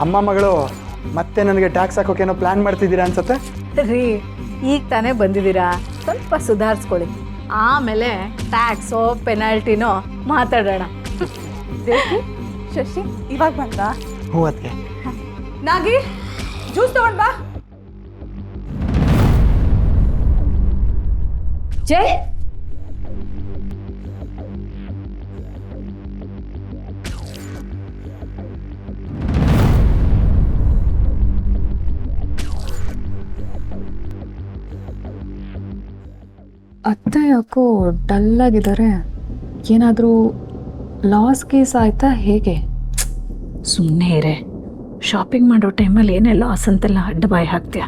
ಅಮ್ಮ ಮಗಳು ಮತ್ತೆ ನನಗೆ ಟ್ಯಾಕ್ಸ್ ಹಾಕೋಕೇನೋ ಪ್ಲ್ಯಾನ್ ಮಾಡ್ತಿದ್ದೀರಾ ಅನ್ಸುತ್ತೆ. ರೀ ಈಗ ತಾನೇ ಬಂದಿದ್ದೀರಾ, ಸ್ವಲ್ಪ ಸುಧಾರಿಸ್ಕೊಳ್ಳಿ, ಆಮೇಲೆ ಟ್ಯಾಕ್ಸೋ ಪೆನಾಲ್ಟಿನೋ ಮಾತಾಡೋಣ. ದೇವಿ, ಶಶಿ ಇವಾಗ ಬಂದ. ಹ್ಞೂ ಅದಕ್ಕೆ ನಾಗಿ ಜ್ಯೂಸ್ ತಗೊಂಡ್ ಬಾ. ಜೈ ಅತ್ತೆ ಯಾಕೋ ಡಲ್ಲಾಗಿದ್ದಾರೆ. ಏನಾದರೂ ಲಾಸ್ ಕೇಸ್ ಆಯ್ತಾ ಹೇಗೆ? ಸುಮ್ಮನೆ ಇರೇ, ಶಾಪಿಂಗ್ ಮಾಡೋ ಟೈಮಲ್ಲಿ ಏನೇ ಲಾಸ್ ಅಂತೆಲ್ಲ ಅಡ್ಡ ಬಾಯಿ ಹಾಕ್ತೀಯ.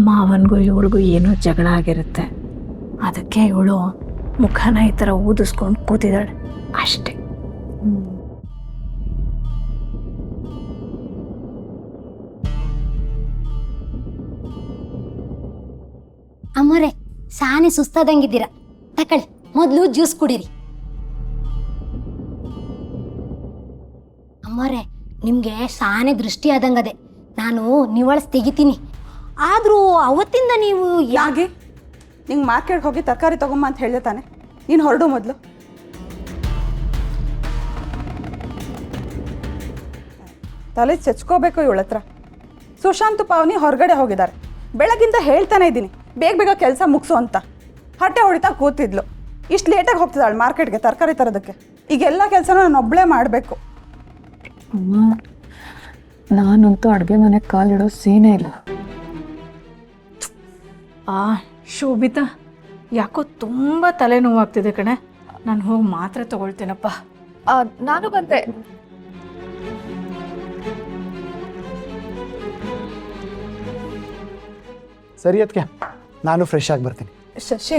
ಮಾವನಿಗೂ ಇವಳಿಗೂ ಏನೋ ಜಗಳ ಆಗಿರುತ್ತೆ, ಅದಕ್ಕೆ ಇವಳು ಮುಖನ ಈ ಥರ ಊದಿಸ್ಕೊಂಡು ಕೂತಿದ್ದಾಳೆ ಅಷ್ಟೇ. ಅಮ್ಮೋರೆ, ಸಾನೆ ಸುಸ್ತಾದಂಗಿದ್ದೀರಾ, ತಕೊಳ್ಳಿ ಮೊದಲು ಜ್ಯೂಸ್ ಕುಡೀರಿ. ಅಮ್ಮೋರೆ, ನಿಮ್ಗೆ ಸಾನೆ ದೃಷ್ಟಿ ಆದಂಗದೆ, ನಾನು ನಿವಾಳಿಸ್ ತೆಗಿತೀನಿ. ಆದರೂ ಅವತ್ತಿಂದ ನೀವು ನಾಗಿ, ನಿಂಗೆ ಮಾರ್ಕೆಟ್ಗೆ ಹೋಗಿ ತರಕಾರಿ ತಗೊಂಬ ಅಂತ ಹೇಳಿದೆ ತಾನೆ, ನೀನು ಹೊರಡು ಮೊದಲು. ತಲೆ ಚಚ್ಕೋಬೇಕು ಇವಳ ಹತ್ರ. ಸುಶಾಂತ್ ಪಾವನಿ ಹೊರಗಡೆ ಹೋಗಿದ್ದಾರೆ, ಬೆಳಗಿಂದ ಹೇಳ್ತಾನೆ ಇದ್ದೀನಿ ಬೇಗ ಬೇಗ ಕೆಲಸ ಮುಗಿಸು ಅಂತ. ಹೊಟ್ಟೆ ಹೊಡಿತಾ ಕೂತಿದ್ಲು, ಇಷ್ಟು ಲೇಟಾಗಿ ಹೋಗ್ತಿದ್ದಾಳೆ ಮಾರ್ಕೆಟ್ಗೆ ತರಕಾರಿ ತರೋದಕ್ಕೆ. ಈಗೆಲ್ಲ ಕೆಲಸನ ನಾನು ಒಬ್ಬಳೇ ಮಾಡಬೇಕು. ನಾನಂತೂ ಅಡುಗೆ ಮನೆಗೆ ಕಾಲಿಡೋ ಸೀನೇ ಇಲ್ಲ. ಶೋಭಿತಾ, ಯಾಕೋ ತುಂಬ ತಲೆನೋವಾಗ್ತಿದೆ ಕಣೆ, ನಾನು ಹೋಗಿ ಮಾತ್ರೆ ತಗೊಳ್ತೀನಪ್ಪ. ನಾನು ಬಂದೆ. ಸರಿ ಅದಕ್ಕೆ ನಾನು ಫ್ರೆಶ್ ಆಗಿ ಬರ್ತೀನಿ. ಶಶಿ,